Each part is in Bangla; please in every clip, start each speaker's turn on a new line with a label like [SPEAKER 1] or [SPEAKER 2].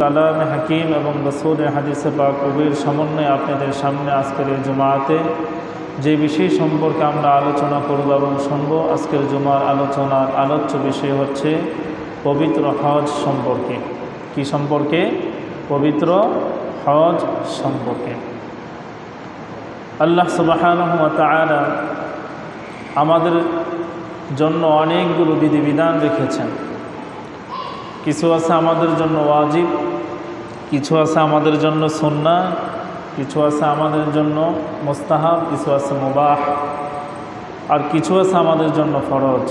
[SPEAKER 1] কালাম হাকিম এবং রাসূলের হাদিসে পাক কবির সমন্বয়ে আপনাদের সামনে আজকের এই জুমাতে যে বিষয় সম্পর্কে আমরা আলোচনা করব এবং শুনব, আজকের জুমার আলোচনার আলোচ্য বিষয় হচ্ছে পবিত্র হজ সম্পর্কে। কি সম্পর্কে? পবিত্র হজ সম্পর্কে। আল্লাহ সুবহানাহু ওয়া তাআলা আমাদের জন্য অনেকগুলো বিধিবিধান রেখেছেন। কিছু আছে আমাদের জন্য ওয়াজিব, কিছু আছে আমাদের জন্য সুন্নাহ, কিছু আছে আমাদের জন্য মুস্তাহাব, কিছু আছে মুবাহ, আর কিছু আছে আমাদের জন্য ফরজ।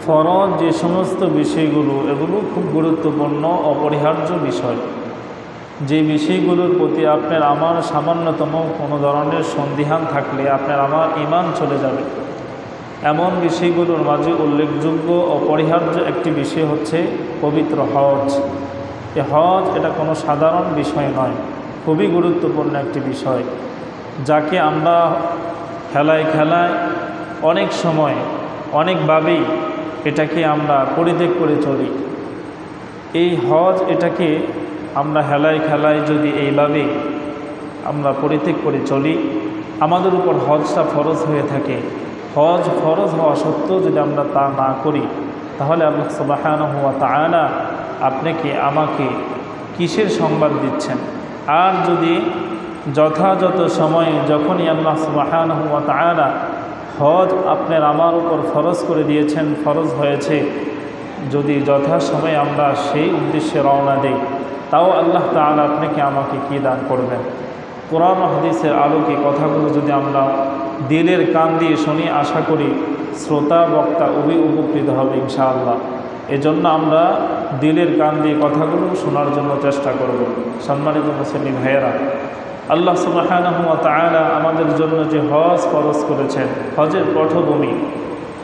[SPEAKER 1] ফরজ যে সমস্ত বিষয়গুলো, এগুলো খুব গুরুত্বপূর্ণ অপরিহার্য বিষয়। যে বিষয়গুলোর প্রতি আপনার আমার সামান্যতম কোনো ধরনের সন্দিহান থাকলে আপনার আমার ঈমান চলে যাবে, এমন বিষয়গুলোর মাঝে উল্লেখযোগ্য অপরিহার্য একটি বিষয় হচ্ছে পবিত্র হজ। এই হজ এটা কোনো সাধারণ বিষয় নয়, খুবই গুরুত্বপূর্ণ একটি বিষয়, যাকে আমরা খেলায় খেলায় অনেক সময় অনেকভাবেই এটাকে আমরা পরিত্যাগ করে চলি। এই হজ এটাকে আমরা হেলায় খেলায় যদি এইভাবে আমরা পরিত্যাগ করে চলি, আমাদের উপর হজটা ফরজ হয়ে থাকে। হজ ফরজ হওয়া সত্ত্বেও যদি আমরা তা না করি, তাহলে আল্লাহ সুবহানাহু ওয়া তাআলা আপনাকে আমাকে কিসের সংবাদ দিচ্ছেন? আর যদি যথাযথ সময়ে যখনই আল্লাহ সুবহানাহু ওয়া তাআলা হজ আপনার আমার উপর ফরজ করে দিয়েছেন, ফরজ হয়েছে, যদি যথাসময়ে আমরা সেই উদ্দেশ্যে রওনা দেই, তাও আল্লাহ তাআলা আপনাকে আমাকে কী দান করবেন? কোরআন ও হাদিসের আলোকে কথাগুলো যদি আমরা দিলের কান দিয়ে শুনি, আশা করি শ্রোতা বক্তা উপকৃত হবে ইনশাআল্লাহ। এজন্য আমরা দিলের কান দিয়ে কথাগুলো শোনার জন্য চেষ্টা করব। সম্মানিত মুসলিম ভাইয়েরা, আল্লাহ সুবহানাহু ওয়া তাআলা আমাদের জন্য যে হজ ফরজ করেছেন, হজের পটভূমি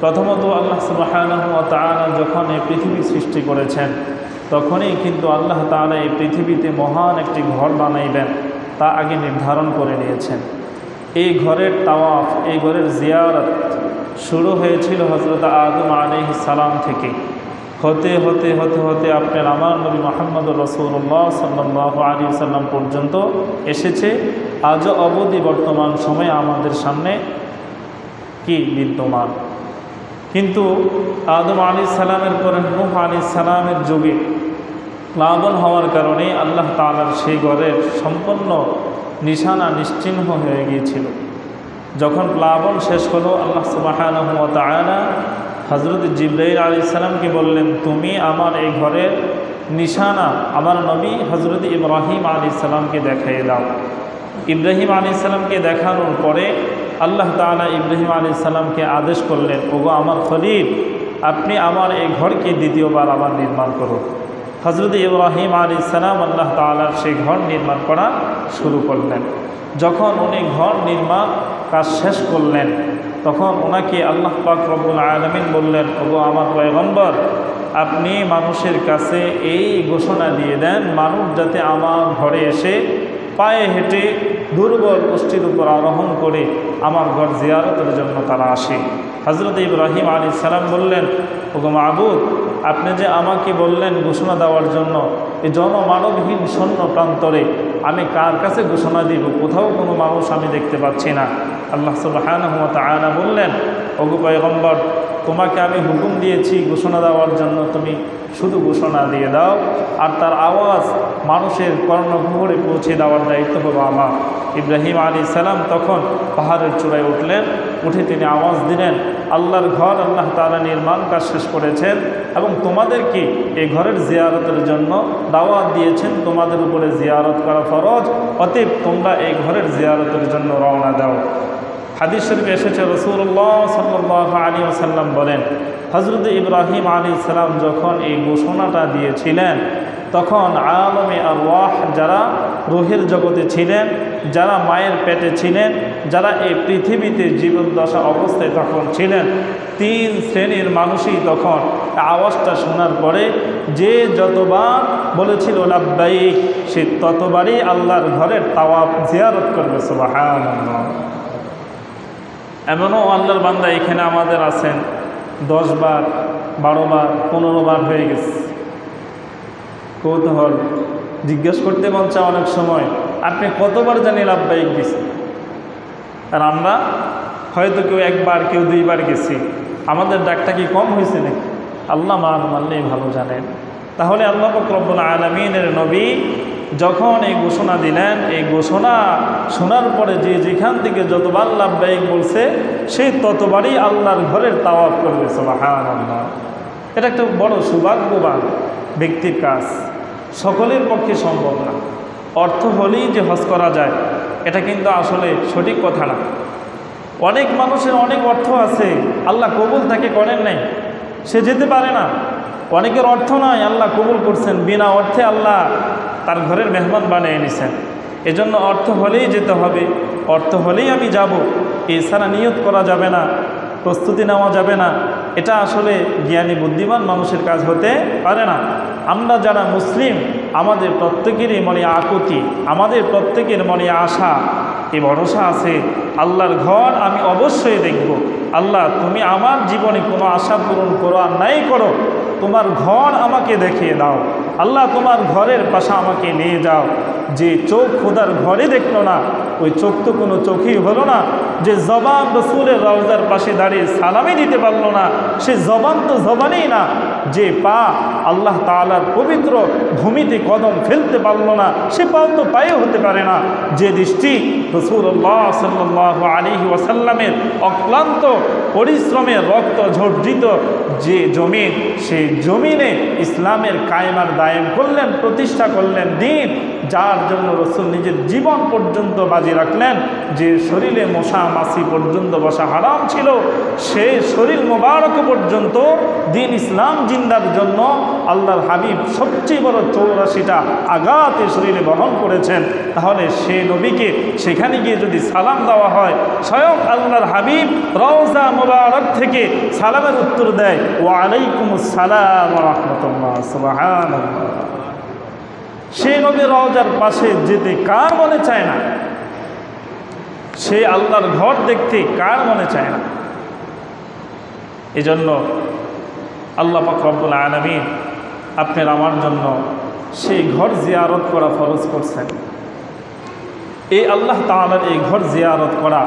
[SPEAKER 1] প্রথমত আল্লাহ সুবহানাহু ওয়া তাআলা যখন এই পৃথিবী সৃষ্টি করেছেন, তখনই কিন্তু আল্লাহ তাআলা এই পৃথিবীতে মহান একটি ঘর বানাইবেন, তা আগে নির্ধারণ করে নিয়েছেন। এই ঘরের তাওয়াফ, এই ঘরের জিয়ারত শুরু হয়েছিল হযরত আদম আলাইহিস সালাম থেকে। হতে হতে হতে হতে আপনার আমার নবী মুহাম্মদুর রাসূলুল্লাহ সাল্লাল্লাহু আলাইহি ওয়াসাল্লাম পর্যন্ত এসেছে। আজও অবধি বর্তমান সময়ে আমাদের সামনে কি বিদ্যমান। কিন্তু আদম আলাইহিস সালামের পরে নূহ আলাইহিস সালামের যুগে প্লাবন হওয়ার কারণে আল্লাহ তাআলার সেই ঘরের সম্পূর্ণ নিশানা নিশ্চিহ্ন হয়ে গিয়েছিল। যখন প্লাবন শেষ হলো, আল্লাহ সুবহানাহু ওয়া তাআলা হযরত জিবরাইল আলাইহিস সালামকে বললেন, তুমি আমার এই ঘরের নিশানা আমার নবী হযরত ইব্রাহিম আলাইহিস সালামকে দেখিয়ে দাও। ইব্রাহিম আলাইহিস সালামকে দেখানোর পরে আল্লাহ তাআলা ইব্রাহিম আলাইহিস সালামকে আদেশ করলেন, ওগো আমার খলিল, আপনি আমার এই ঘরকে দ্বিতীয়বার আবার নির্মাণ করুন। হযরত ইব্রাহিম আলাইহিস সালাম আল্লাহ তাআলার সেই ঘর নির্মাণ করা শুরু করলেন। যখন উনি ঘর নির্মাণ কাজ শেষ করলেন, তখন ওনাকে আল্লাহ পাক রব্বুল আলামিন বললেন, ওগো আমার পয়গম্বর, আপনি মানুষের কাছে এই ঘোষণা দিয়ে দেন, মানুষ যাতে আমার ঘরে এসে পায়ে হেঁটে দুর্বল পুষ্টির উপর আরোহণ করে আমার ঘর জিয়ারতের জন্য তারা আসে। হযরত ইব্রাহিম আলাইহিস সালাম বললেন, ওগো মাবুদ, আপনি যে আমাকে বললেন ঘোষণা দেওয়ার জন্য, এই জনমানবহীন শূন্য প্রান্তরে আমি কার কাছে ঘোষণা দিব? কোথাও কোনো মানুষ আমি দেখতে পাচ্ছি না। আল্লাহ সুবহানাহু ওয়া তাআলা বললেন, ওগো পয়গম্বর, তোমাকে আমি হুকুম দিয়েছি ঘোষণা দেওয়ার জন্য, তুমি শুধু ঘোষণা দিয়ে দাও, আর তার আওয়াজ মানুষের কর্ণগহ্বরে পৌঁছে দেওয়ার দায়িত্ব হলো আমার। ইব্রাহিম আলাইহিস সালাম তখন পাহাড়ের চূড়ায় উঠলেন, উঠে তিনি আওয়াজ দিলেন, আল্লাহর ঘর আল্লাহ তাআলা নির্মাণ কাজ শেষ করেছেন এবং তোমাদেরকে এই ঘরের জিয়ারতের জন্য দাওয়াত দিয়েছেন, তোমাদের উপরে জিয়ারত করা ফরজ, অতএব তোমরা এই ঘরের জিয়ারতের জন্য রওনা দাও। হাদিস শরীফে এসেছে, রাসূলুল্লাহ সাল্লাল্লাহু আলাইহি ওয়াসাল্লাম বলেন, হযরত ইব্রাহিম আলাইহিস সালাম যখন এই ঘোষণাটা দিয়েছিলেন, তখন আলমে আরওয়াহ, যারা রূহের জগতে ছিলেন, যারা মায়ের পেটে ছিলেন, যারা এই পৃথিবীতে জীবদ্দশা অবস্থায় তখন ছিলেন, 3 শ্রেণীর মানুষই তখন আওয়াজটা শোনার পরে যে যতবার বলেছিল লাব্বাইক, সে ততবারই আল্লাহর ঘরের তাওয়াফ জিয়ারত করবে। সুবহানাল্লাহ। এমনও আল্লাহর বান্দা এখানে আমাদের আছেন 10 বার 12 বার 15 বার হয়ে গেছে। কৌতূহল জিজ্ঞেস করতে মন চায় অনেক সময়, আপনি কতবার জানি লাব্বাইক দিয়েছেন? আর আমরা হয়তো কেউ একবার, কেউ দুইবার গেছি, আমাদের ডাকটা কি কম হয়েছে নাকি? আল্লাহ মানলেই ভালো জানেন। তাহলে আল্লাহ পাক রব্বুল আলামিনের নবী যখন এই ঘোষণা দিলেন, এই ঘোষণা শোনার পরে যে যেখান থেকে যতবার লাব্বাইক বলছে সে ততবারই আল্লাহর ঘরের তাওয়াফ করবে। সুবহানাল্লাহ। এটা একটা বড় সৌভাগ্যবান ব্যক্তির কাজ, সকলের পক্ষে সম্ভব না। অর্থ হলেই যে হজ করা যায় এটা কিন্তু আসলে সঠিক কথা না। অনেক মানুষের অনেক অর্থ আছে, আল্লাহ কবুল তাকে করেন নাই, সে যেতে পারে না। অনেকের অর্থ নয়, আল্লাহ কবুল করছেন, বিনা অর্থে আল্লাহ তার ঘরের মেহমান বানিয়ে নিছেন। এজন্য অর্থ হলেই যেতে হবে, অর্থ হলেই আমি যাব, এছাড়া নিয়ত করা যাবে না, প্রস্তুতি নেওয়া যাবে না। এটা আসলে জ্ঞানী বুদ্ধিমান মানুষের কাজ হতে পারে না। আমরা যারা মুসলিম, আমাদের প্রত্যেকেরই মনে আকুতি, আমাদের প্রত্যেকের মনে আশা, এই ভরসা আছে আল্লাহর ঘর আমি অবশ্যই দেখব। আল্লাহ তুমি আমার জীবনে কোনো আশা পূরণ করো আর নাই করো, তোমার ঘর আমাকে দেখিয়ে দাও। আল্লাহ তোমার ঘরের পাশে আমাকে নিয়ে যাও। যে চোখ খোদার ঘরে দেখলো না, ওই চোখ তো কোনো চোখই হলো না। যে জবান রসুলের রওজার পাশে দাঁড়িয়ে সালামই দিতে পারলো না, সে জবান তো জবানেই না। যে পা আল্লাহ তাআলার পবিত্র ভূমিতে কদম ফেলতে পারলো না, সে পাও তো পায়ে হতে পারে না। যে দৃষ্টি রাসূলুল্লাহ সাল্লাল্লাহু আলাইহি ওয়াসাল্লামের অক্লান্ত পরিশ্রমে রক্ত ঝর্জিত যে জমিন, সেই জমিনে ইসলামের কায়েমার দায়েম করলেন, প্রতিষ্ঠা করলেন দিন, যার জন্য রসুল নিজের জীবন পর্যন্ত বাজি রাখলেন। যে শরীরে মশা মাছি পর্যন্ত বসা হারাম ছিল, সেই শরীর মোবারক পর্যন্ত দিন ইসলাম জিন্দার জন্য আল্লাহর হাবিব সবচেয়ে বড় 84টা আঘাতে শরীরে বহন করেছেন। তাহলে সে নবীকে সেখানে গিয়ে যদি সালাম দেওয়া হয়, স্বয়ং আল্লাহর হাবিব রওজা মোবারক থেকে সালামের উত্তর দেয়, ওয়া আলাইকুমুস সালাম ওয়া রাহমাতুল্লাহ। সুবহানাল্লাহ। সে নবী রওজার পাশে যেতে কার মনে চায় না? সে আল্লাহর ঘর দেখতে কার মনে চায় না? এজন্য আল্লাহ পাক রব্বুল আলামিন আপনার আমার জন্য সেই ঘর জিয়ারত করা ফরজ করছেন। এই আল্লাহ তাআলার এই ঘর জিয়ারত করা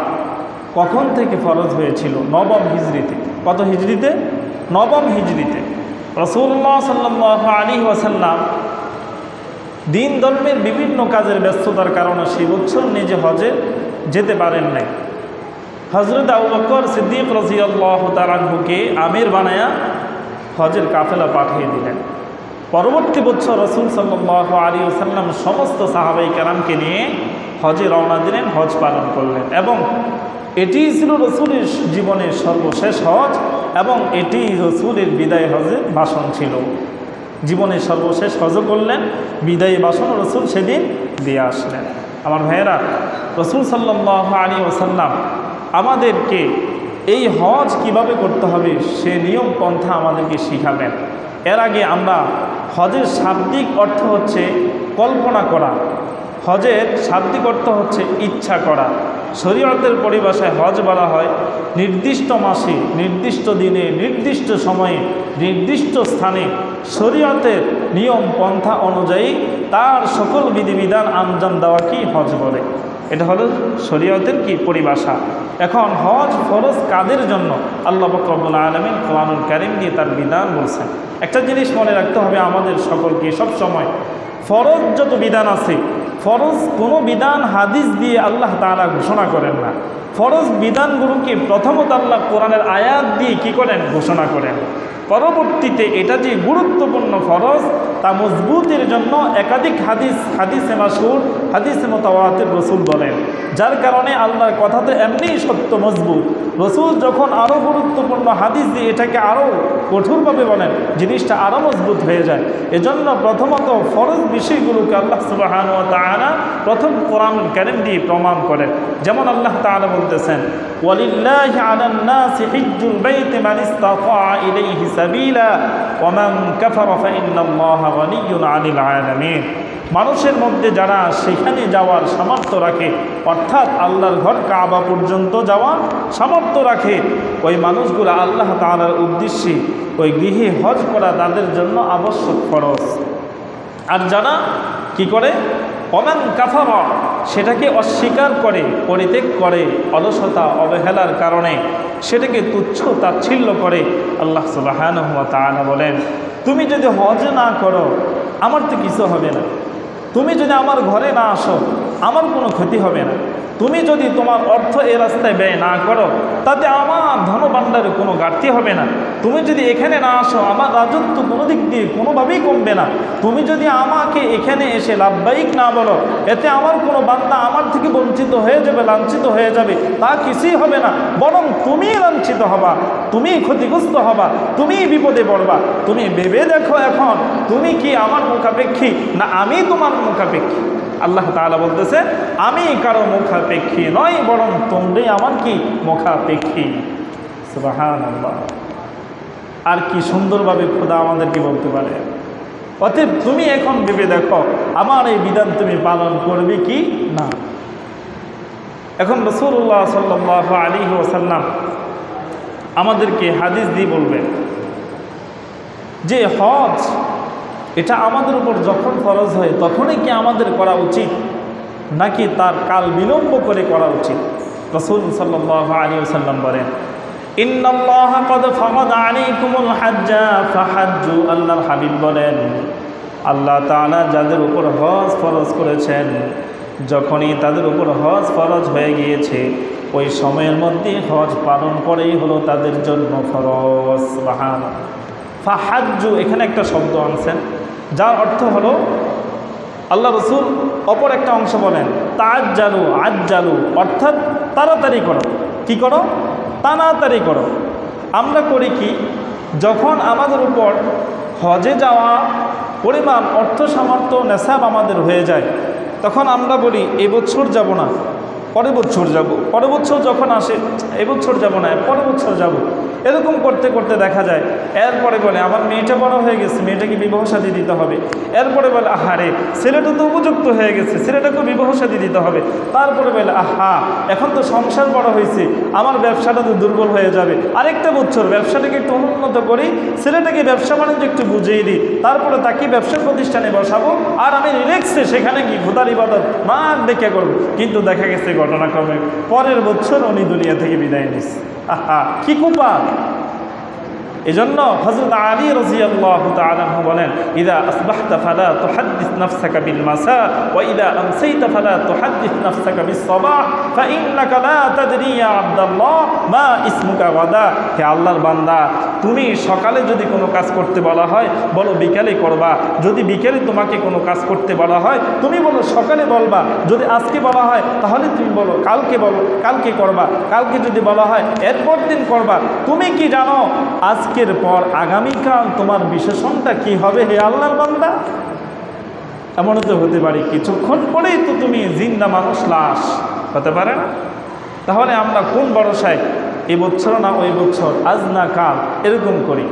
[SPEAKER 1] কখন থেকে ফরজ হয়েছিল? নবম হিজরিতে। কত হিজরিতে? নবম হিজরিতে। রাসূলুল্লাহ সাল্লাল্লাহু আলাইহি ওয়াসাল্লাম দিন ধর্মের বিভিন্ন কাজের ব্যস্ততার কারণে সেই বছর নিজে হজে যেতে পারেন নাই। হযরত আবু বকর সিদ্দিক রাদিয়াল্লাহু তাআলা আনহুকে আমির বানায়া হজের কাফেলা পাঠিয়ে দিলেন। পরবর্তী বছর রাসূল সাল্লাল্লাহু আলাইহি ওয়াসাল্লাম সমস্ত সাহাবায়ে কেরামকে নিয়ে হজে রওনা দিলেন, হজ পালন করলেন। এবং এটিই ছিল রসুলের জীবনের সর্বশেষ হজ, এবং এটি রসুলের বিদায় হজের ভাষণ ছিল। জীবনের সর্বশেষ হজ করলেন, বিদায়ী ভাষণ রসুল সেদিন দিয়ে আসলেন। আমার ভাইয়েরা, রসুল সাল্লাল্লাহু আলাইহি ওয়াসাল্লাম আমাদেরকে এই হজ কিভাবে করতে হবে সে নিয়ম পন্থা আমাদেরকে শিখাবেন। এর আগে আমরা হজের শাব্দিক অর্থ হচ্ছে কল্পনা করা, হজের শাব্দিক অর্থ হচ্ছে ইচ্ছা করা। শরীয়তের পরিভাষায় হজ বলা হয় নির্দিষ্ট মাসে, নির্দিষ্ট দিনে, নির্দিষ্ট সময়ে, নির্দিষ্ট স্থানে শরীয়তের নিয়ম পন্থা অনুযায়ী তার সকল বিধিবিধান আঞ্জাম দেওয়াকেই হজ বলে। এটা হলো শরীয়তের কি পরিভাষা। এখন হজ ফরজ কাদের জন্য? আল্লাহ পাক রব্বুল আলামিন কোরআনুল কারীম দিয়ে তার বিধান বলছেন। একটা জিনিস মনে রাখতে হবে আমাদের সকলকে সব সময়, ফরজ যত বিধান আছে, ফরজ কোনো বিধান হাদিস দিয়ে আল্লাহ তাআলা ঘোষণা করেন না। ফরজ বিধানগুলোকে প্রথমত আল্লাহ কোরআনের আয়াত দিয়ে কি করেন? ঘোষণা করেন। পরবর্তীতে এটা যে গুরুত্বপূর্ণ ফরজ তা মজবুতের জন্য একাধিক হাদিসে মাশহুর, হাদিসে মুতাওয়াতির রসুল বলেন। যার কারণে আল্লাহর কথা তো এমনিই সত্য মজবুত, রসুল যখন আরও গুরুত্বপূর্ণ হাদিস দিয়ে এটাকে আরও কঠোরভাবে বলেন, জিনিসটা আরও মজবুত হয়ে যায়। এজন্য প্রথমত ফরজ বিষয়গুলোকে আল্লাহ সুবহানাহু ওয়া তাআলা প্রথম কোরআনুল কারীম দিয়ে প্রমাণ করেন। যেমন আল্লাহ তাআলা বলতেছেন, ওয়ালিল্লাহি আলান নাসি হিজ্জুল বাইতি মান ইসতাতা ইলাইহি সাবিলা ওয়া মান কাফারা ফাইন্নাল্লাহা গানিয়্যুন আনিল আলামিন। মানুষের মধ্যে যারা সেখানে যাওয়ার সামর্থ্য রাখে, অর্থাৎ আল্লাহর ঘর কাবা পর্যন্ত যাওয়ার সামর্থ্য রাখে, ওই মানুষগুলো আল্লাহ তাআলার উদ্দেশ্যে ওই গৃহে হজ করা তাদের জন্য আবশ্যক ফরজ। আর যারা কি করে ওমান কাফারা সেটাকে অস্বীকার করে, পরিত্যাগ করে, অলসতা অবহেলার কারণে সেটাকে তুচ্ছ তাচ্ছিল্য করে, আল্লাহ সুবহানাহু ওয়া তাআলা বলেন তুমি যদি হজ না করো আমার তো কিছু হবে না, তুমি যদি আমার ঘরে না আসো আমার কোনো ক্ষতি হবে না, তুমি যদি তোমার অর্থ এই রাস্তায় ব্যয় না করো তাতে আমার ধনভাণ্ডারে কোনো ঘাটতি হবে না, তুমি যদি এখানে না আসো আমার রাজত্ব কোনো দিক দিয়ে কোনোভাবেই কমবে না, তুমি যদি আমাকে এখানে এসে লাভবাহিক না বলো এতে আমার কোনো বান্দা আমার থেকে বঞ্চিত হয়ে যাবে, লাঞ্ছিত হয়ে যাবে, তা কিছুই হবে না, বরং তুমিই লাঞ্ছিত হবা, তুমিই ক্ষতিগ্রস্ত হবা, তুমিই বিপদে পড়বা। তুমি ভেবে দেখো এখন তুমি কি আমার মুখাপেক্ষী না আমি তোমার মুখাপেক্ষী? আল্লাহ তাআলা বলতেছে আমি কারো মুখাপেক্ষী নয়, বরং তোমরাই আমার কি মুখাপেক্ষী। সুবহানাল্লাহ। আর কি সুন্দরভাবে খোদা আমাদেরকে বলতে পারে। অতএব তুমি এখন ভেবে দেখো আমার এই বিধান তুমি পালন করবে কি না। এখন রাসূলুল্লাহ সাল্লাল্লাহু আলাইহি ওয়াসাল্লাম আমাদেরকে হাদিস দিয়ে বলবেন যে হজ এটা আমাদের উপর যখন ফরজ হয় তখনই কি আমাদের করা উচিত নাকি তার কাল বিলম্ব করে করা উচিত? রাসূল সাল্লাল্লাহু আলাইহি ওয়াসাল্লাম বলেন ইন্নাল্লাহা ক্বাদ ফারাদা আলাইকুমুল হাজ্জা ফাহাজ্জু। আল্লাহর হাবিব বলেন আল্লাহ তাআলা যাদের উপর হজ ফরজ করেছেন যখনই তাদের উপর হজ ফরজ হয়ে গিয়েছে ওই সময়ের মধ্যে হজ পালন করেই হলো তাদের জন্য ফরজ। সুবহানাল্লাহ। ফাহাজ্জু এখানে একটা শব্দ আনছেন যার অর্থ হলো আল্লাহ রসুল অপর একটা অংশ বলেন তাআজ্জালু আজ্জালু, অর্থাৎ তাড়াতাড়ি করো। কি করো? তাড়াতাড়ি করো। আমরা করি কি যখন আমাদের উপর হজে যাওয়া পরিমাণ অর্থ সামর্থ্য নেশাব আমাদের হয়ে যায় তখন আমরা বলি এবছর যাব না, পরের বছর যাব, পরের বছর যখন আসে এবছর যাব না, পরের বছর যাব, এরকম করতে করতে দেখা যায় এরপরে বলে আমার মেয়েটা বড় হয়ে গেছে, মেয়েটাকে বিবাহ শাদী দিতে হবে, এরপরে বলে আহারে ছেলেটা তো উপযুক্ত হয়ে গেছে, ছেলেটাকে বিবাহ শাদী দিতে হবে, তারপরে বলে আহা এখন তো সংসার বড় হয়েছে আমার ব্যবসাটা তো দুর্বল হয়ে যাবে, আরেকটা বছর ব্যবসাটাকে একটু উন্নত করি, ছেলেটাকে ব্যবসা বাণিজ্য একটু বুঝিয়ে দিই, তারপরে তাকে ব্যবসা প্রতিষ্ঠানে বসাবো আর আমি রিল্যাক্সে সেখানে কি খোদার ইবাদত মার দেখে করবো। কিন্তু দেখা গেছে ঘটনাক্রমে পরের বছর উনি দুনিয়া থেকে বিদায় নিচ্ছে। আহা কি কুপা। এজন্য হযরত আলী রাদিয়াল্লাহু তাআলা আনহু বলেন ইযা আসবাহতা ফালা তুহাদ্দিস নাফসাকা বিল মাসা ওয়া ইযা আমসাইতা ফালা তুহাদ্দিস নাফসাকা বিস সাবাহ ফাইন্নাকা লা তাদরি ইয়া আব্দুল্লাহ মা ইসমুকা গাদা। হে আল্লাহর বান্দা তুমি সকালে যদি কোনো কাজ করতে বলা হয় বলো বিকালে করবা, যদি বিকালে তোমাকে কোনো কাজ করতে বলা হয় তুমি বলো সকালে বলবা, যদি আজকে বলা হয় তাহলে তুমি বলো কালকে বলো কালকে করবা, কালকে যদি বলা হয় এরপর দিন করবা। তুমি কি জানো আজকের পর আগামীকাল তোমার বিশেষণটা কি হবে হে আল্লাহর বান্দা? এমনও তো হতে পারে কিছুক্ষণ পরেই তো তুমি জিন্দা মানুষ লাশ, হতে পারে না? তাহলে আমরা কোন ভরসায় এই বছর না ওই বছর আজ না কাল এরকম করি।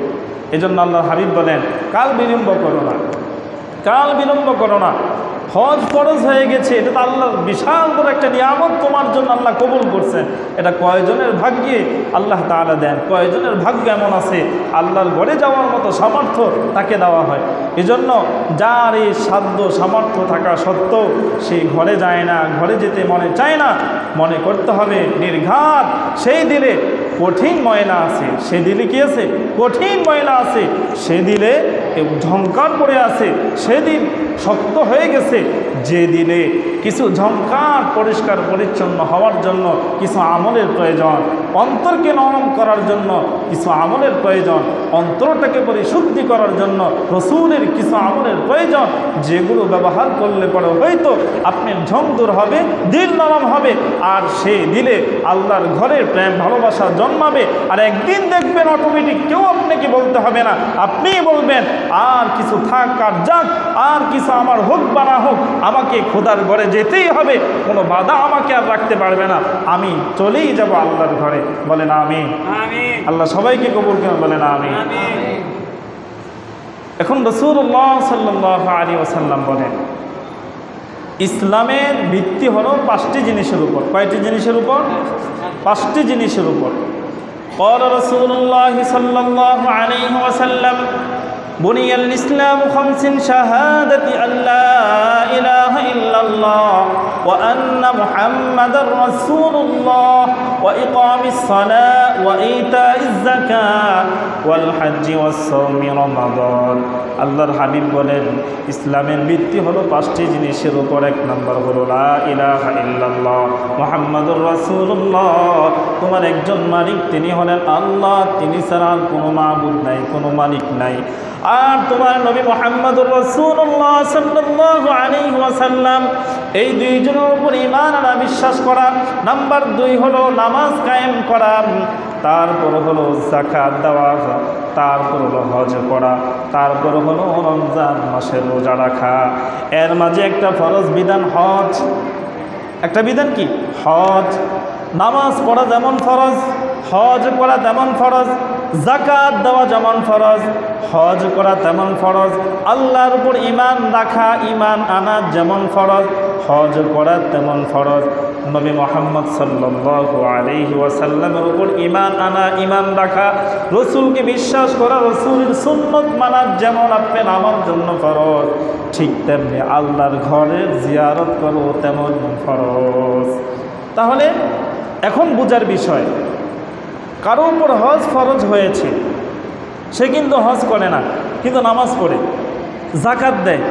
[SPEAKER 1] এজন্য আল্লাহর হাবিব বলেন কাল বিলম্ব করো না, কাল বিলম্ব করো না। হজ ফরজ হয়ে গেছে, এটা তো আল্লাহর বিশাল বড় একটা নিয়ামত তোমার জন্য আল্লাহ কবুল করছেন। এটা কয়জনের ভাগ্যে আল্লাহ তাআলা দেন, কয়জনের ভাগ্য এমন আছে আল্লাহর ঘরে যাওয়ার মতো সামর্থ্য তাকে দেওয়া হয়। এজন্য যার এই সাধ্য সামর্থ্য থাকা সত্ত্বেও সেই ঘরে যায় না, ঘরে যেতে মনে চায় না, মনে করতে হবে নির্ঘাত সেই দিলে কঠিন ময়লা আছে, সে দিলে কি আছে? কঠিন ময়লা আছে, সে দিলে ঝংকার পড়ে আছে, সেদিন শক্ত হয়ে গেছে। যে দিলে কিছু ঝংকার পরিষ্কার পরিচ্ছন্ন হওয়ার জন্য কিছু আমলের প্রয়োজন, অন্তরকে নরম করার জন্য কিছু আমলের প্রয়োজন, অন্তরটাকে পরিশুদ্ধি করার জন্য রসুলের কিছু আমলের প্রয়োজন, যেগুলো ব্যবহার করলে পরে হয়তো আপনার ঝং দূর হবে, দিল নরম হবে, আর সে দিলে আল্লাহর ঘরের প্রেম ভালোবাসা জন্মাবে। আর একদিন দেখবেন অটোমেটিক কেউ আপনাকে বলতে হবে না, আপনিই বলবেন আর কিছু থাক আর যাক, আর কিছু আমার হোক বা না হোক, আমাকে খোদার ঘরে যেতেই হবে, কোনো বাধা আমাকে আর রাখতে পারবে না, আমি চলেই যাব আল্লাহর ঘরে। বলেন আমিন। আল্লাহ সবাইকে কবুল করেন, বলেন আমিন। এখন রাসূলুল্লাহ সাল্লাল্লাহু আলাইহি ওয়াসাল্লাম বলেন ইসলামের ভিত্তি হলো 5টি জিনিসের উপর। কয়টি জিনিসের উপর? 5টি জিনিসের উপর। قال رسول الله صلى الله عليه وسلم বুনিয়াল ইসলামু খামসিন শাহাদাতি আল্লা ইলাহা ইল্লাল্লাহ ওয়া আন্না মুহাম্মাদার রাসূলুল্লাহ ওয়া ইকামিস সালাহ ওয়া ইতাইজ যাকাত ওয়াল হজ্জি ওয়াস সাওমি রমাদান। আল্লাহর হাবিব বলেন ইসলামের ভিত্তি হলো 5টি জিনিসের উপর। 1 নম্বর হলো লা ইলাহা ইল্লাল্লাহ মুহাম্মাদুর রাসূলুল্লাহ, তোমার একজন মালিক, তিনি হলেন আল্লাহ, তিনি ছাড়া আর কোনো মাবুদ নাই, কোনো মালিক নাই। আর তোমার নবী মুহাম্মদুর রাসূলুল্লাহ সাল্লাল্লাহু আলাইহি ওয়াসাল্লাম, এই দুইজনের উপর ঈমান আনা, বিশ্বাস করা। নাম্বার 2 হলো নামাজ কায়েম করা, তারপর হলো যাকাত দেওয়া, তারপর হলো হজ করা, তারপর হলো রমজান মাসের রোজা রাখা। এর মাঝে একটা ফরজ বিধান হজ। একটা বিধান কি? হজ। নামাজ পড়া যেমন ফরজ, হজ করা তেমন ফরজ। যাকাত দেওয়া যেমন ফরজ, হজ করা তেমন ফরজ। আল্লাহর উপর ঈমান রাখা, ঈমান আনা যেমন ফরজ, হজ করা তেমন ফরজ। নবী মুহাম্মদ সাল্লাল্লাহু আলাইহি ওয়াসাল্লামের উপর ঈমান আনা, ঈমান রাখা, রসুলকে বিশ্বাস করা, রসুলের সুন্নত মানা যেমন আপনার আমার জন্য ফরজ, ঠিক তেমনি আল্লাহর ঘরের জিয়ারত করো তেমন ফরজ। তাহলে এখন বোঝার বিষয়, কারো উপর হজ ফরজ হয়েছে, সে কিন্তু হজ করে না, কিন্তু নামাজ পড়ে, যাকাত দেয়,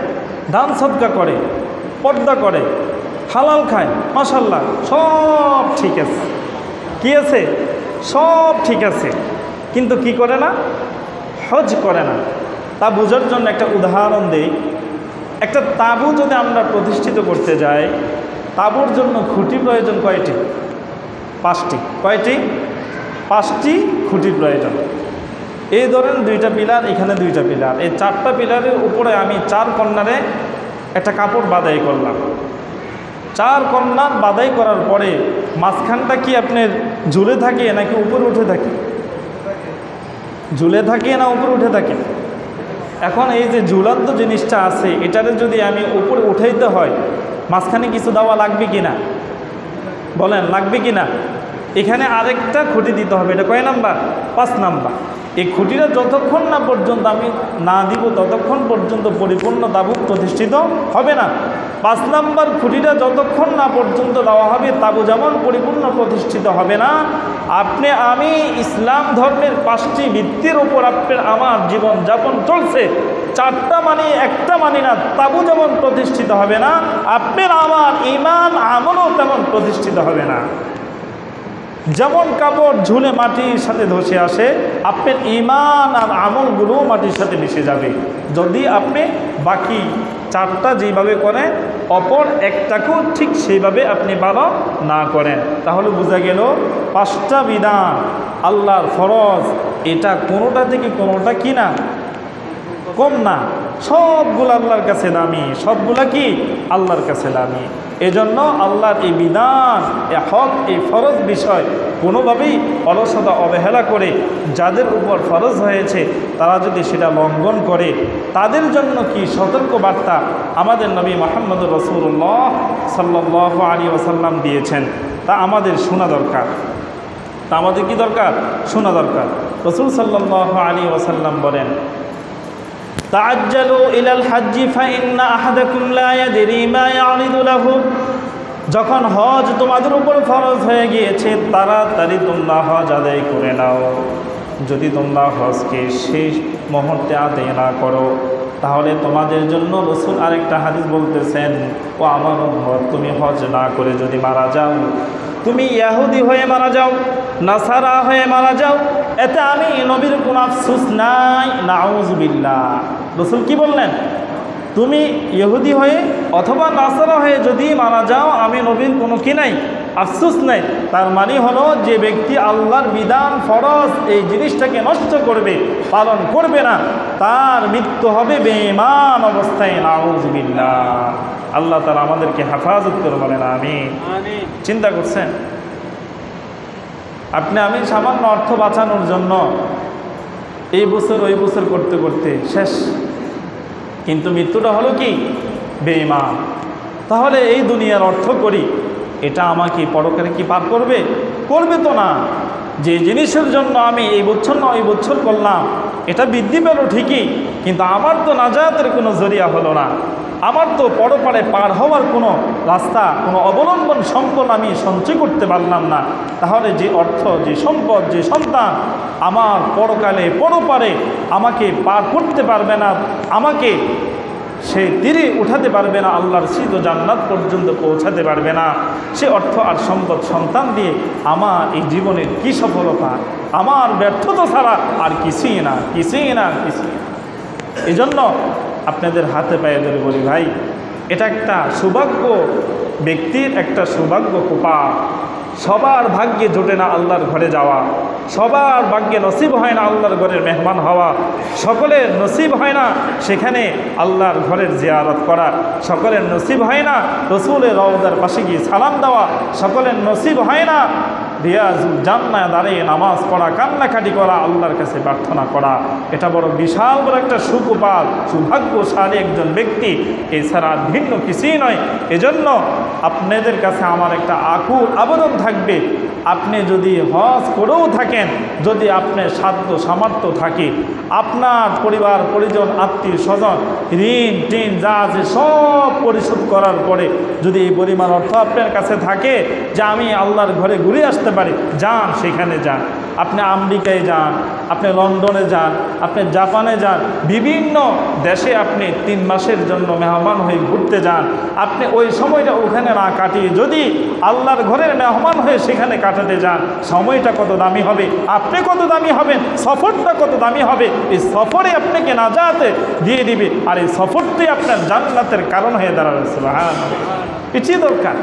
[SPEAKER 1] দান সদকা করে, পর্দা করে, হালাল খায়, মাশাআল্লাহ, সব ঠিক আছে। কি আছে? সব ঠিক আছে, কিন্তু কি করে না? হজ করে না। তা বোঝার জন্য একটা উদাহরণ দেই। একটা তাঁবু যদি আমরা প্রতিষ্ঠিত করতে যাই, তাঁবুর জন্য খুঁটি প্রয়োজন কয়টি? 5টি। কয়টি? 5টি খুঁটির প্রয়োজন। এই ধরেন 2টা পিলার, এখানে 2টা পিলার, এই 4টা পিলারের উপরে আমি 4 কর্নারে একটা কাপড় বাঁধাই করলাম। 4 কর্নার বাঁধাই করার পরে মাঝখানটা কি আপনার ঝুলে থাকে নাকি উপরে উঠে থাকে? ঝুলে থাকে না উপরে উঠে থাকে? এখন এই যে ঝুলান্ত জিনিসটা আছে, এটারে যদি আমি উপরে উঠাইতে হয়, মাঝখানে কিছু দেওয়া লাগবে কিনা? বলেন, লাগবে কিনা? এখানে আরেকটা খুঁটি দিতে হবে। এটা কয় নাম্বার? 5 নাম্বার। এই খুঁটিটা যতক্ষণ না পর্যন্ত আমি না দিব, ততক্ষণ পর্যন্ত পরিপূর্ণ তাঁবু প্রতিষ্ঠিত হবে না। 5 নাম্বার খুঁটিটা যতক্ষণ না পর্যন্ত দেওয়া হবে, তাঁবু যেমন পরিপূর্ণ প্রতিষ্ঠিত হবে না। আপনি আমি ইসলাম ধর্মের 5টি ভিত্তির উপর আপনার আমার জীবন যাপন চলছে, 4টা মানে একটা মানে না, তাঁবু যেমন প্রতিষ্ঠিত হবে না, আপনার আমার ঈমান আমলও তেমন প্রতিষ্ঠিত হবে না। যেমন কাপড় ঝুলে মাটির সাথে ধসে আসে, আপনার ঈমান আর আমলগুলো মাটির সাথে মিশে যাবে যদি আপনি বাকি 4টা যেভাবে করেন অপর একটাকেও ঠিক সেইভাবে আপনি পালন না করেন। তাহলে বোঝা গেল 5টা বিধান আল্লাহর ফরজ, এটা কোনোটা থেকে কোনোটা কি না, কম না, সবগুলো আল্লাহর কাছে দামি, সবগুলা কি আল্লাহর কাছে দামি। এজন্য আল্লাহর এই বিধান, এই হক, এই ফরজ বিষয় কোনোভাবেই অলসতা অবহেলা করে যাদের উপর ফরজ হয়েছে তারা যদি সেটা লঙ্ঘন করে, তাদের জন্য কি সতর্ক বার্তা আমাদের নবী মুহাম্মদুর রাসূলুল্লাহ সাল্লাল্লাহু আলাইহি ওয়াসাল্লাম দিয়েছেন, তা আমাদের শোনা দরকার। তা আমাদের কি দরকার? শোনা দরকার। রাসূল সাল্লাল্লাহু আলাইহি ওয়াসাল্লাম বলেন, তাআজ্জালু ইলাল হাজ্জি ফাইন্না আহাদাকুম লা ইয়াদরি মা ইয়ারিদু লাহু। যখন হজ তোমাদের উপর ফরজ হয়ে গিয়েছে, তাড়াতাড়ি তোমরা হজ আদায় করে নাও। যদি তোমরা হজকে শেষ মুহূর্তে আদায় না করো, তাহলে তোমাদের জন্য রাসূল আরেকটা হাদিস বলতেছেন, ও আমার উম্মত, তুমি হজ না করে যদি মারা যাও, তুমি ইহুদি হয়ে মারা যাও, নাসারা হয়ে মারা যাও, এতে আমি নবীর কোনো আফসোস নাই, নাউযুবিল্লাহ। রাসূল কি বললেন? তুমি ইহুদি হয়ে অথবা নাসারা হয়ে যদি মারা যাও, আমি নবীর কোনো কি নাই, আফসোস নাই। তার মানে হলো যে ব্যক্তি আল্লাহর বিধান ফরজ এই জিনিসটাকে নষ্ট করবে, পালন করবে না, তার মৃত্যু হবে বেঈমান অবস্থায়, নাউযুবিল্লাহ। আল্লাহ তাআলা আমাদেরকে হেফাজত করে বলেন আমিন। চিন্তা করছেন আপনি আমি সামান্য অর্থ বাঁচানোর জন্য এই বছর ওই বছর করতে করতে শেষ, কিন্তু মৃত্যুটা হলো কি বেঈমান। তাহলে এই দুনিয়ার অর্থ করি, এটা আমাকে পরকালে কি পার করবে? করবে তো না। যে জিনিসের জন্য আমি এই বছর না ওই বছর করলাম, এটা বৃদ্ধি পেল ঠিকই, কিন্তু আমার তো নাজাতের কোনো জরিয়া হলো না, আমার তো পরপারে পার হওয়ার কোনো রাস্তা, কোনো অবলম্বন সম্পদ আমি সঞ্চয় করতে পারলাম না। তাহলে যে অর্থ, যে সম্পদ, যে সন্তান আমার পরকালে পরপারে আমাকে পার করতে পারবে না, আমাকে সে তীরে উঠাতে পারবে না, আল্লাহর সিদ্ধ জান্নাত পর্যন্ত পৌঁছাতে পারবে না, সে অর্থ আর সম্পদ সন্তান দিয়ে আমার এই জীবনের কি সফলতা, আমার ব্যর্থতা ছাড়া আর কিছুই না, কিছুই না, কিছুই না। এই জন্য আপনাদের হাতে পায়ে ধরে বলি ভাই, এটা একটা সৌভাগ্য ব্যক্তির একটা সৌভাগ্য কোপা। সবার ভাগ্যে জোটে না আল্লাহর ঘরে যাওয়া, সবার ভাগ্যে নসিব হয় না আল্লাহর ঘরের মেহমান হওয়া, সকলের নসিব হয় না সেখানে আল্লাহর ঘরের জিয়ারত করা, সকলের নসিব হয় না রসুলের রওজার পাশে গিয়ে সালাম দেওয়া, সকলের নসিব হয় না রিয়াজুল জান্নাহ দাঁড়িয়ে নামাজ পড়া, কান্নাকাটি করা, আল্লাহর কাছে প্রার্থনা করা। এটা বড় বিশাল বড় একটা সুকোপাল, সৌভাগ্যশালী একজন ব্যক্তি, এছাড়া ভিন্ন কিছুই নয়। এজন্য আপনাদের কাছে আমার একটা আকুল আবেদন থাকবে, আপনি যদি হজ করেও থাকেন, যদি আপনার সাধ্য সামর্থ্য থাকে, আপনার পরিবার পরিজন আত্মীয় স্বজন ঋণ টিন যা আছে সব পরিশোধ করার পরে যদি এই পরিমাণ অর্থ আপনার কাছে থাকে যে আমি আল্লাহর ঘরে ঘুরে আসতে পারি, যান, সেখানে যান। আপনি আমেরিকায় যান, আপনি লন্ডনে যান, আপনি জাপানে যান, বিভিন্ন দেশে আপনি 3 মাসের জন্য মেহমান হয়ে ঘুরতে যান। আপনি ওই সময়টা ওখানে না কাটিয়ে যদি আল্লাহর ঘরের মেহমান হয়ে সেখানে কাটাতে যান, সময়টা কত দামি হবে, আপনি কত দামি হবেন, সফরটা কত দামি হবে। এই সফরে আপনাকে নাজাতে দিয়ে দিবে, আর এই সফরটি আপনার জান্নাতের কারণ হয়ে দাঁড়াবে। সুবহানাল্লাহ, এটি দরকার।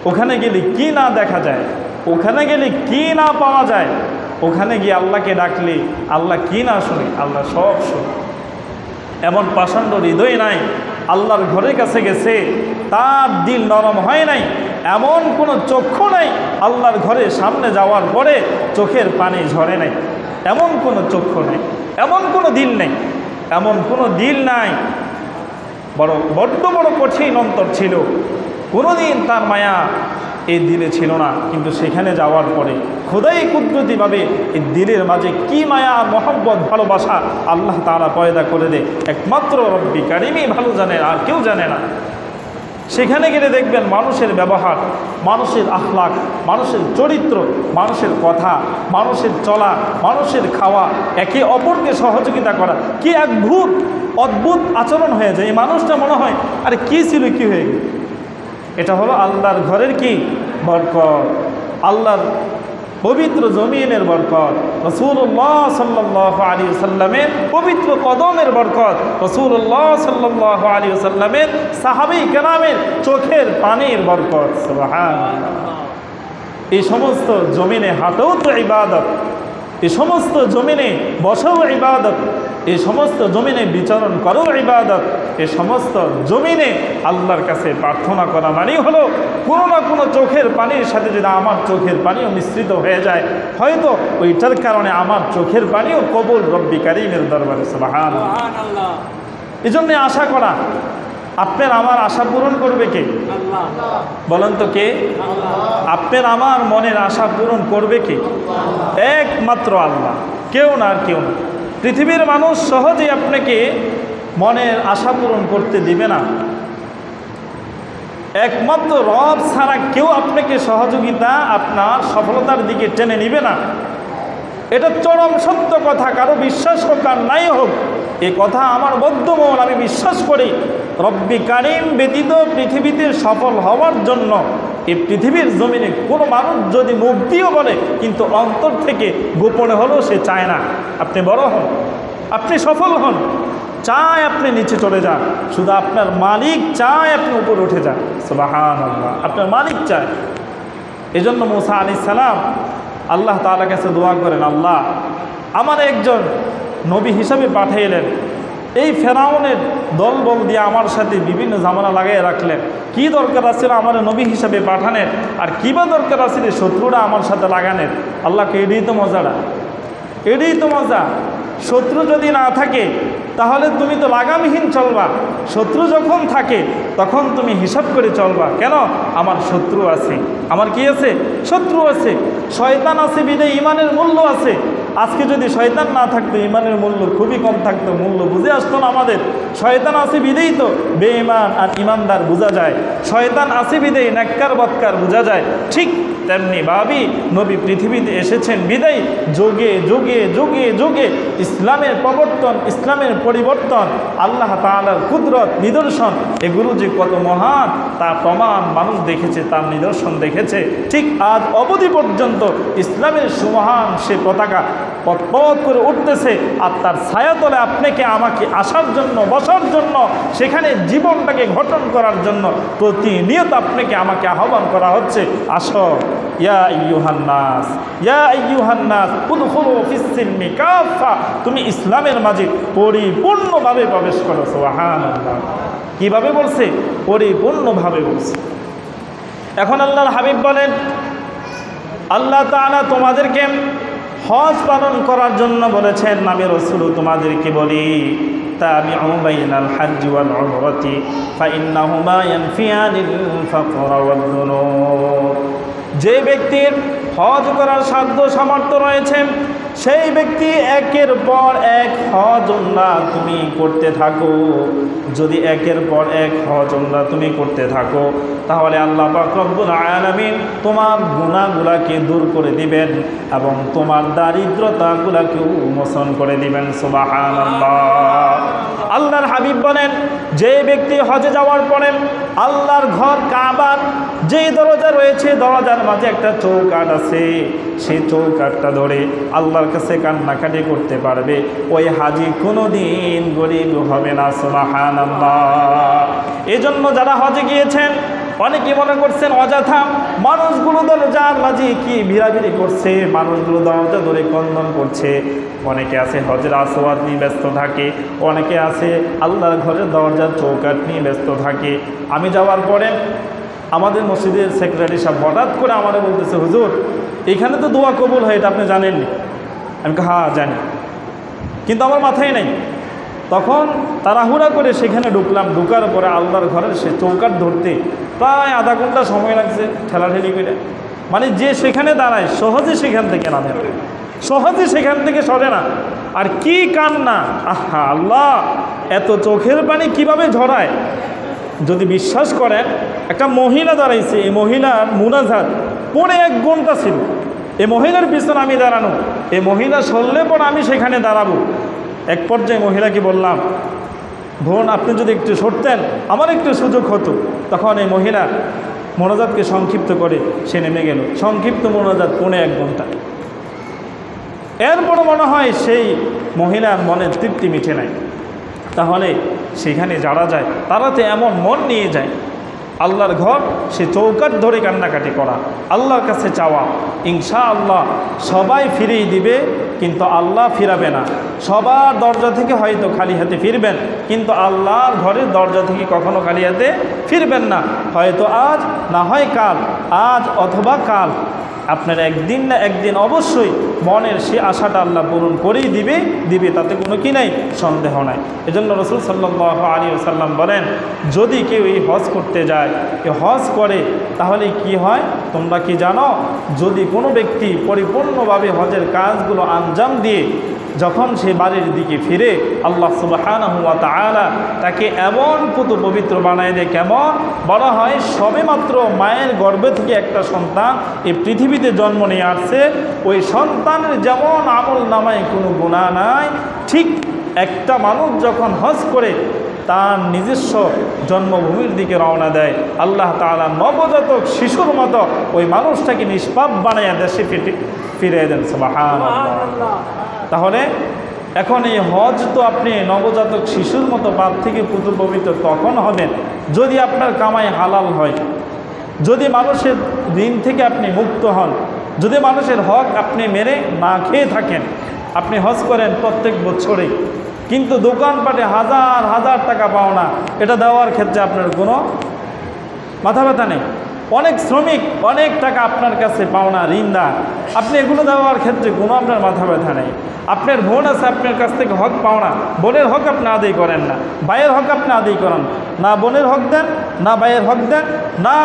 [SPEAKER 1] ওখানে গেলে কি না দেখা যায়, ওখানে গেলে কি না পাওয়া যায়, ওখানে গিয়ে আল্লাহকে ডাকলে আল্লাহ কি না শুনে, আল্লাহ সব শুনে। এমন পাষণ্ড হৃদয় নাই আল্লাহর ঘরের কাছে গেছে তার দিল নরম হয় নাই, এমন কোনো চক্ষু নাই আল্লাহর ঘরের সামনে যাওয়ার পরে চোখের পানি ঝরে নাই, এমন কোনো চক্ষু নেই, এমন কোনো দিল নেই, এমন কোনো দিল নাই। বড্ড বড় কঠিন অন্তর ছিল, কোনোদিন তার মায়া এই দিলে ছিল না, কিন্তু সেখানে যাওয়ার পরে খোদাই কুদরতিভাবে এই দিলের মাঝে কি মায়া, মহব্বত, ভালোবাসা আল্লাহ তাআলা পয়দা করে দেয়, একমাত্র রব্বি কারিমই ভালো জানে, আর কেউ জানে না। সেখানে গেলে দেখবেন মানুষের ব্যবহার, মানুষের আখলাক, মানুষের চরিত্র, মানুষের কথা, মানুষের চলা, মানুষের খাওয়া, একে অপরকে সহযোগিতা করা, কি অদ্ভুত আচরণ হয়ে যায়। এই মানুষটা মনে হয় আরে কি ছিল, কি হয়ে গেল। এটা হলো আল্লাহর ঘরের কি বরকত, আল্লাহর পবিত্র জমিনের বরকত, রাসূলুল্লাহ সাল্লাল্লাহু আলাইহি ওয়াসাল্লামের পবিত্র কদমের বরকত, রাসূলুল্লাহ সাল্লাল্লাহু আলাইহি ওয়াসাল্লামের সাহাবী কেরামের চোখের পানির বরকত। সুবহানাল্লাহ। এই সমস্ত জমিনে হাঁটাও তো ইবাদত, এই সমস্ত জমিনে বসাও ইবাদত, এই সমস্ত জমিনে বিচরণ করো ইবাদত, এই সমস্ত জমিনে আল্লাহর কাছে প্রার্থনা করা মানেই হলো কোনো না কোনো চোখের পানির সাথে যদি আমার চোখের পানিও মিশ্রিত হয়ে যায়, হয়তো ওইটার কারণে আমার চোখের পানিও কবুল রব্বি কারীমের দরবারে। সুবহানাল্লাহ। এই জন্যে আশা করা, আপনার আমার আশা পূরণ করবে কে? বলেন তো কে? আপনার আমার মনের আশা পূরণ করবে কে? একমাত্র আল্লাহ, কেউ না, আর কেউ না। পৃথিবীর মানুষ সহজেই আপনাকে মনের আশা পূরণ করতে দিবে না, একমাত্র রব ছাড়া কেউ আপনাকে সহযোগিতা, আপনার সফলতার দিকে টেনে নিবে না। এটা চরম সত্য কথা, কারো বিশ্বাস হোক আর নাই হোক, এ কথা আমার বদ্ধমূল, আমি বিশ্বাস করি। রব্বি কারীম ব্যতীত পৃথিবীতে সফল হওয়ার জন্য এই পৃথিবীর জমিনে কোনো মানুষ যদি মুখ দিয়েও বলে, কিন্তু অন্তর থেকে গোপনে হলেও সে চায় না আপনি বড় হন, আপনি সফল হন, চায় আপনি নিচে চলে যান, শুধু আপনার মালিক চায় আপনি উপরে উঠে যান। সুবহানাল্লাহ, আপনার মালিক চায়। এজন্য মুসা আলাইহিস সালাম আল্লাহ তাআলার কাছে দোয়া করেন, আল্লাহ আমার একজন নবী হিসাবে পাঠাইলেন, এই ফেরাউনের দলবল দিয়ে আমার সাথে বিভিন্ন ঝামেলা লাগাই রাখলেন, কি দরকার আছিল আমার নবী হিসাবে পাঠানের, আর কী বা দরকার আছিল শত্রুরা আমার সাথে লাগানের। আল্লাহকে এটাই তো মজাটা, এটাই তো মজা। শত্রু যদি না থাকে তাহলে তুমি তো লাগামহীন চলবা, শত্রু যখন থাকে তখন তুমি হিসাব করে চলবা। কেন? আমার শত্রু আছে, আমার কি আছে? শত্রু আছে, শয়তান আছে, বিদে ইমানের মূল্য আছে। আজকে যদি শয়তান না থাকতো ইমানের মূল্য খুবই কম থাকতো, মূল্য বুঝে আসতো না আমাদের। শয়তান আছে বিদেই তো বেঈমান আর ইমানদার বোঝা যায়, শয়তান আছে বিদেই নেককার বদকার বোঝা যায়। ঠিক তেমনি ভাবি নবী পৃথিবীতে এসেছেন বিদায়ী যুগে যুগে যুগে যুগে ইসলামের প্রবর্তন, ইসলামের পরিবর্তন, আল্লাহ তাআলার কুদরত নিদর্শন, এগুলো যে কত মহান তা প্রমাণ মানুষ দেখেছে, তার নিদর্শন দেখেছে। ঠিক আজ অবধি পর্যন্ত ইসলামের সুমহান সে পতাকা পথ করে উঠতেছে, আর তার ছায়াতলে আপনাকে আমাকে আসার জন্য, বসার জন্য, সেখানে জীবনটাকে গঠন করার জন্য প্রতিনিয়ত আপনাকে আমাকে আহ্বান করা হচ্ছে, আসো ইয়া আইয়ুহান নাস, ইয়া আইয়ুহান নাস উদখুলু ফিস-সিলমি কাফা, তুমি ইসলামের মাঝে পরিপূর্ণভাবে প্রবেশ করো। সুবহানাল্লাহ, কিভাবে বলছে? পরিপূর্ণভাবে বলছে। এখন আল্লাহর হাবিব বলেন, আল্লাহ তাআলা তোমাদেরকে হজ পালন করার জন্য বলেছেন, আমি রাসূল তোমাদেরকে বলি তাবিউ বাইনাল হজ্জি ওয়াল উমরাতি ফাইন্নাহুমা ইয়ানফিয়ানিল ফাকরা ওয়াদ দুনুব। যে ব্যক্তির হজ করার সাধ্য সামর্থ্য রয়েছে সেই ব্যক্তি একের পর এক হজ উমরা তুমি করতে থাকো। যদি একের পর এক হজ উমরা তুমি করতে থাকো তাহলে আল্লাহ পাক রব্বুল আলামিন তোমার গুনাহগুলোকে দূর করে দিবেন এবং তোমার দারিদ্রতাগুলোকেও মোচন করে দিবেন। সুবহানাল্লাহ। আল্লাহর হাবিব বলেন, যে ব্যক্তি হজে যাওয়ার পরে আল্লাহর ঘর কাবার যে দরজা রয়েছে, দরজার মাঝে একটা চৌকাঠ আছে, সেই চৌকাঠটা ধরে আল্লাহর কাছে কান্নাকাটি করতে পারবে, ওই হাজি কোনোদিন গরিব হবে না। সুবহানাল্লাহ। এজন্য যারা হজে গিয়েছেন অনেকে মনে করছেন অযথা মানুষগুলো দরজার মাঝে কি ভিড়াভিড়ি করছে, মানুষগুলো দরজা ধরে ক্রন্দন করছে। অনেকে আছে হজের আসওয়াদ নিয়ে ব্যস্ত থাকে, অনেকে আছে আল্লাহর ঘরের দরজার চৌকাঠ নিয়ে ব্যস্ত থাকে। আমি যাওয়ার পরে আমাদের মসজিদের সেক্রেটারি সাহেব হঠাৎ করে আমাদের বলতেছে, হুজুর এখানে তো দোয়া কবুল হয়, এটা আপনি জানেননি? আমি হ্যাঁ জানি, কিন্তু আমার মাথায় নেই। তখন তাড়াহুড়া করে সেখানে ঢুকলাম, ঢুকার পরে আল্লাহর ঘরের সে চৌকাঠ ধরতে প্রায় আধা ঘন্টা সময় লাগছে ঠেলাঠেলি করে। মানে যে সেখানে দাঁড়ায় সহজে সেখান থেকে নামে, সহজে সেখান থেকে সরে না। আর কি কান্না, আহা আল্লাহ, এত চোখের পানি কিভাবে ঝরায়। যদি বিশ্বাস করেন, একটা মহিলা দাঁড়াইছে, এই মহিলার মুনাজাত পরে 1 ঘন্টা ছিল। এই মহিলার পিছনে আমি দাঁড়ানো, এই মহিলা সরলে পর আমি সেখানে দাঁড়াবো। এক পর্যায়ে মহিলাকে বললাম, বোন আপনি যদি একটু সরতেন আমার একটু সুযোগ হতো। তখন এই মহিলা মোনাজাতকে সংক্ষিপ্ত করে সে নেমে গেল। সংক্ষিপ্ত মোনাজাত পৌনে 1 ঘন্টা। এরপর মনে হয় সেই মহিলার মনের তৃপ্তি মিটে নাই। তাহলে সেখানে যারা যায় তারা তো এমন মন নিয়ে যায়, আল্লাহর ঘর সে চৌকাঠ ধরে কান্নাকাটি করা, আল্লাহর কাছে চাওয়া, ইনশাআল্লাহ সবাই ফিরিয়ে দিবে, কিন্তু আল্লাহ ফিরাবে না। সবার দরজা থেকে হয়তো খালি হাতে ফিরবেন, কিন্তু আল্লাহর ঘরের দরজা থেকে কখনো খালি হাতে ফিরবেন না। হয়তো আজ না হয় কাল, আজ অথবা কাল আপনার একদিন না একদিন অবশ্যই মনের সে আশাটা আল্লাহ পূরণ করেই দিবে, তাতে কোনো কি নাই, সন্দেহ নাই। এজন্য রাসূল সাল্লাল্লাহু আলাইহি ওয়াসাল্লাম বলেন, যদি কেউ এই হজ করতে যায়, এ হজ করে, তাহলে কি হয় তোমরা কি জানো? যদি কোনো ব্যক্তি পরিপূর্ণভাবে হজের কাজগুলো আঞ্জাম দিয়ে যখন সে বাড়ির দিকে ফিরে, আল্লাহ সুবহানাহু ওয়া তাআলা তাকে এমন পুতু পবিত্র বানায় দেয়, কেমন বলা হয় সবেমাত্র মায়ের গর্ভে থেকে একটা সন্তান এই পৃথিবীতে জন্ম নিয়ে আসছে, ওই সন্তানের যেমন আমল নামায় কোনো গুনাহ নাই, ঠিক একটা মানুষ যখন হজ করে তার নিজস্ব জন্মভূমির দিকে রওনা দেয়, আল্লাহ তাআলা নবজাতক শিশুর মতো ওই মানুষটাকে নিষ্পাপ বানাইয়া দেশে ফিরিয়ে দেন। সুবহানাল্লাহ। তাহলে এখন এই হজ তো আপনি নবজাতক শিশুর মতো পাপ থেকে পুত্র পবিত্র তখন হবেন যদি আপনার কামাই হালাল হয়, যদি মানুষের ঋণ থেকে আপনি মুক্ত হন, যদি মানুষের হক আপনি মেরে না খেয়ে থাকেন। আপনি হজ করেন প্রত্যেক বছরে, কিন্তু দোকানপাটে হাজার হাজার টাকা পাওনা, এটা দেওয়ার ক্ষেত্রে আপনার কোনো মাথা ব্যথা নেই। অনেক শ্রমিক অনেক টাকা আপনার কাছে পাওনা ঋণ দেয়, আপনি এগুলো দেওয়ার ক্ষেত্রে কোনো আপনার মাথা ব্যথা নেই। আপনার বোন আছে, আপনার কাছ থেকে হক পাওনা, বোনের হক আপনি আদায় করেন না, ভাইয়ের হক আপনি আদায় করেন না, বোনের হক দেন না, ভাইয়ের হক দেন না,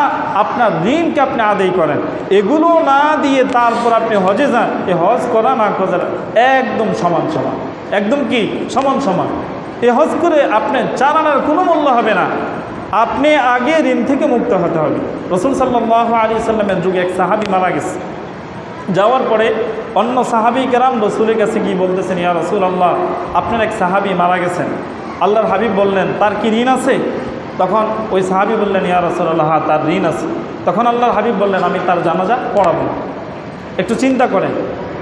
[SPEAKER 1] আপনার ঋণকে আপনি আদায় করেন, এগুলো না দিয়ে তারপর আপনি হজে যান, এ হজ করা না করা একদম সমান সমান, একদম কি সমান সমান। এ হজ করে আপনার 4 আনার কোনো মূল্য হবে না। আপনি আগে ঋণ থেকে মুক্ত হতে হবে। রাসূল সাল্লাল্লাহু আলাইহি সাল্লামের যুগে এক সাহাবী মারা গেছে, যাওয়ার পরে অন্য সাহাবী কেরাম রসুলের কাছে গিয়ে বলতেছেন, ইয়া রাসূলুল্লাহ, আপনার এক সাহাবী মারা গেছেন। আল্লাহর হাবিব বললেন, তার কি ঋণ আছে? তখন ওই সাহাবী বললেন, ইয়া রাসূলুল্লাহ, হ্যাঁ তার ঋণ আছে। তখন আল্লাহর হাবিব বললেন, আমি তার জানাজা পড়াবো। একটু চিন্তা করেন,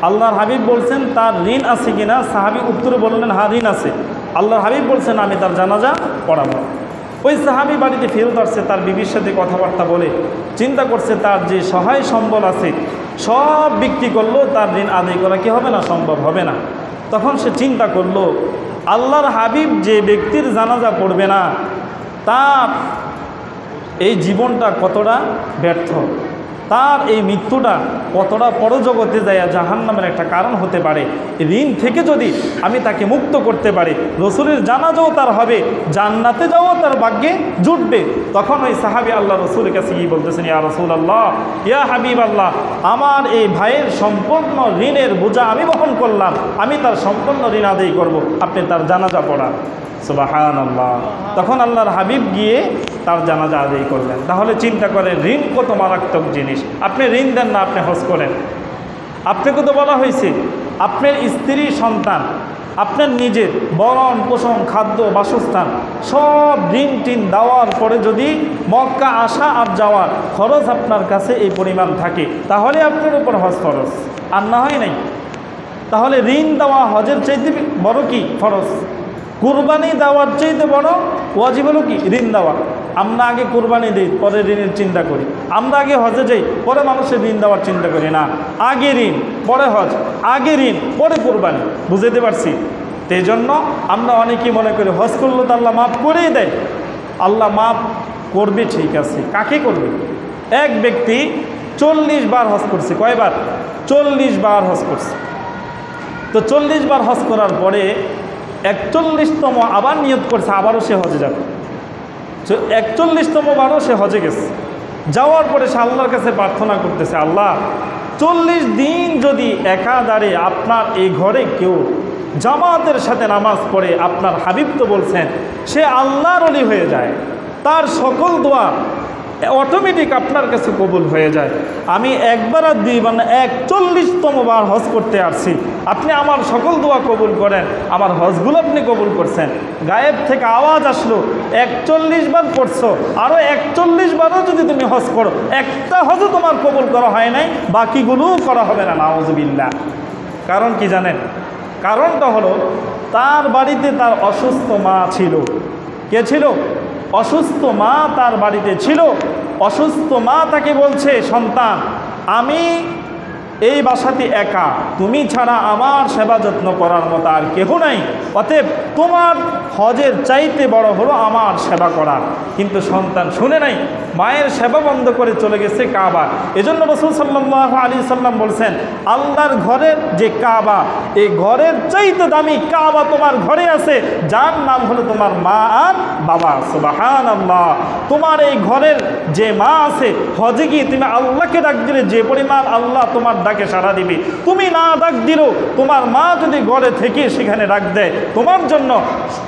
[SPEAKER 1] আল্লাহর হাবিব বলছেন তার ঋণ আছে কিনা, সাহাবী উত্তরে বললেন হ্যাঁ ঋণ আছে। আল্লাহর হাবিব বলছেন আমি তার জানাজা পড়াবো। ওই সাহাবী বাড়িতে ফেরত আসছে, তার বিবির সাথে কথাবার্তা বলে চিন্তা করছে তার যে সহায় সম্বল আছে সব বিক্রি করলো, তার ঋণ আদায় করা কি হবে না, সম্ভব হবে না। তখন সে চিন্তা করলো, আল্লাহর হাবিব যে ব্যক্তির জানাজা পড়বে না, তার এই জীবনটা কতটা ব্যর্থ, তার এই মৃত্যুটা কতটা পরজগতে যায় জাহান্নামের একটা কারণ হতে পারে। ঋণ থেকে যদি আমি তাকে মুক্ত করতে পারি, রসুলের জানাজাও তার হবে, জান্নাতে যাওয়াও তার ভাগ্যে জুটবে। তখন ওই সাহাবী আল্লাহ রসুলের কাছে গিয়ে বলতেছেন, ইয়া রাসূলুল্লাহ, ইয়া হাবিব আল্লাহ, আমার এই ভাইয়ের সম্পূর্ণ ঋণের বোঝা আমি বহন করলাম, আমি তার সম্পূর্ণ ঋণ আদায় করব, আপনি তার জানাজা পড়ান। সুবহানাল্লাহ। তখন আল্লাহর হাবিব গিয়ে তার জানাজা আদায় করলেন। তাহলে চিন্তা করেন ঋণ কত মারাত্মক জিনিস। আপনি ঋণ দেন না, আপনি হজ করেন। আপনাকে তো বলা হয়েছে আপনার স্ত্রী, সন্তান, আপনার নিজের বরণ পোষণ, খাদ্য, বাসস্থান সব ঋণ টিন দেওয়ার পরে যদি মক্কা আসা আর যাওয়ার খরচ আপনার কাছে এই পরিমাণ থাকে, তাহলে আপনার উপর হজ ফরজ, আর না হয় নাই। তাহলে ঋণ দেওয়া হজের চাইতে বড় কি ফরজ? কুরবানি দেওয়ার চাইতে বড় ওয়াজিব হলো কি ঋণ দেওয়া। আমরা আগে কুরবানি দিই, পরে ঋণের চিন্তা করি। আমরা আগে হজে যাই, পরে মানুষের ঋণ দেওয়ার চিন্তা করি না। আগে ঋণ, পরে হজ, আগে ঋণ, পরে কুরবানি। বুঝতে পারছি? তো এই জন্য আমরা অনেকেই মনে করি হজ করলে তো আল্লাহ মাফ করেই দেয়। আল্লাহ মাফ করবে, ঠিক আছে, কাকে করবে? এক ব্যক্তি 40 বার হজ করছে। কয়বার? 40 বার হজ করছে। তো 40 বার হজ করার পরে 41তম আবার নিয়ত করছে, আবারও সে হজে যাবে। 41তম বারও সে হজে গেছে। যাওয়ার পরে সে আল্লাহর কাছে প্রার্থনা করতেছে, আল্লাহ 40 দিন যদি একাধারে আপনার এই ঘরে কেউ জামাতের সাথে নামাজ পড়ে, আপনার হাবিব তো বলছেন সে আল্লাহর ওলি হয়ে যায়, তার সকল দোয়া অটোমেটিক আপনার কাছে কবুল হয়ে যায়। আমি একবার আর দুইবার না, 41তম বার হজ করতে আসছি, আপনি আমার সকল দোয়া কবুল করেন, আমার হজগুলো আপনি কবুল করছেন। গায়েব থেকে আওয়াজ আসলো 41 বার পড়ছো, আরও 41 বারও যদি তুমি হজ করো, একটা হজও তোমার কবুল করা হয় নাই, বাকিগুলোও করা হবে না। নাউযুবিল্লাহ। কারণ কি জানেন? কারণটা হলো তার বাড়িতে তার অসুস্থ মা ছিল। কে ছিল? অসুস্থ মা তার বাড়িতে ছিল। অসুস্থ মা তাকে বলছে, সন্তান আমি এই বাসাতে একা, তুমি ছাড়া আমার সেবা যত্ন করার মতো আর কেহ নাই, অতএব তোমার হজের চাইতে বড় হলো আমার সেবা করা। কিন্তু সন্তান শুনে নাই, মায়ের সেবা বন্ধ করে চলে গেছে কাবা। এজন্য রাসূল সাল্লাল্লাহু আলাইহি সাল্লাম বলছেন, আল্লাহর ঘরের যে কাবা, এই ঘরের চাইতে দামি কাবা তোমার ঘরে আছে, যার নাম হলো তোমার মা আর বাবা। সুবহানাল্লাহ। তোমার এই ঘরের যে মা আছে, হজে গিয়ে তুমি আল্লাহকে ডাক দিলে যে পরিমাণ আল্লাহ তোমার ডাকে সাড়া দিবে, তুমি না ডাক দিলেও তোমার মা যদি ঘরে থেকে সেখানে ডাক দেয় তোমার জন্য,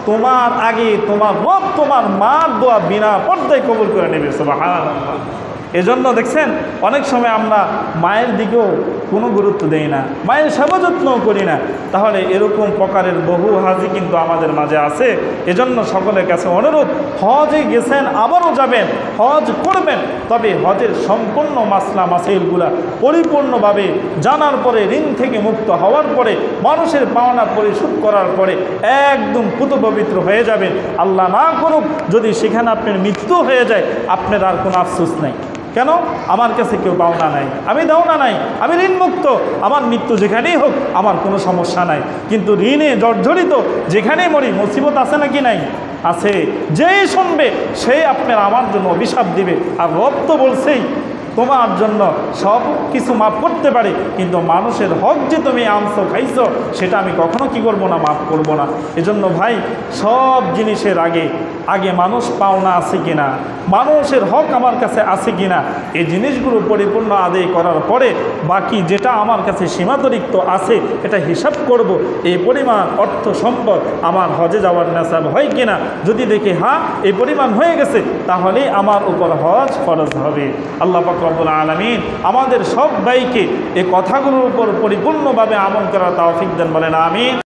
[SPEAKER 1] তোমার আগে তোমার রব তোমার মার দোয়া বিনা পর্দায় কবুল করে নেবে। সুবহানাল্লাহ। এজন্য দেখছেন অনেক সময় আমরা মায়ের দিকেও কোনো গুরুত্ব দেই না, মায়ের সেবা যত্নও করি না। তাহলে এরকম প্রকারের বহু হাজি কিন্তু আমাদের মাঝে আছে। এজন্য সকলের কাছে অনুরোধ, হজে গেছেন আবারও যাবেন, হজ করবেন, তবে হজের সম্পূর্ণ মাসলা মাসাইলগুলা পরিপূর্ণভাবে জানার পরে, ঋণ থেকে মুক্ত হওয়ার পরে, মানুষের পাওনা পরিশোধ করার পরে একদম পুতপবিত্র হয়ে যাবেন। আল্লাহ না করুক যদি সেখানে আপনার মৃত্যু হয়ে যায়, আপনার আর কোনো আফসোস নাই। কেন? আমার কাছে কেউ পাওনা নাই, আমি দেওনা নাই, আমি ঋণ মুক্ত, আমার মৃত্যু যেখানেই হোক আমার কোনো সমস্যা নাই। কিন্তু ঋণে জর্জরিত যেখানেই মরি, মুসিবত আছে নাকি নাই? আছে, যেই শুনবে সেই আপনার আমার জন্য অভিশাপ দিবে। আর রব তো বলছেই তোমার জন্য সব কিছু মাফ করতে পারে, কিন্তু মানুষের হক যে তুমি আনছো খাইছো সেটা আমি কখনো কি করব না, মাফ করব না। এজন্য ভাই সব জিনিসের আগে আগে মানুষ পাওনা আছে কিনা, মানুষের হক আমার কাছে আছে কিনা, এই জিনিসগুলো পরিপূর্ণ আদায় করার পরে বাকি যেটা আমার কাছে সীমাতরিক্ত আছে এটা হিসাব করব। এই পরিমাণ অর্থ সম্পদ আমার হজে যাওয়ার নেশাব হয় কিনা, যদি দেখি হ্যাঁ এই পরিমাণ হয়ে গেছে তাহলেই আমার উপর হজ ফরজ হবে। আল্লাহ পাক রব্বুল আলামিন আমাদের সব ভাইকে এই কথাগুলোর উপর পরিপূর্ণভাবে আমল করার তৌফিক দেন, বলেন আমিন।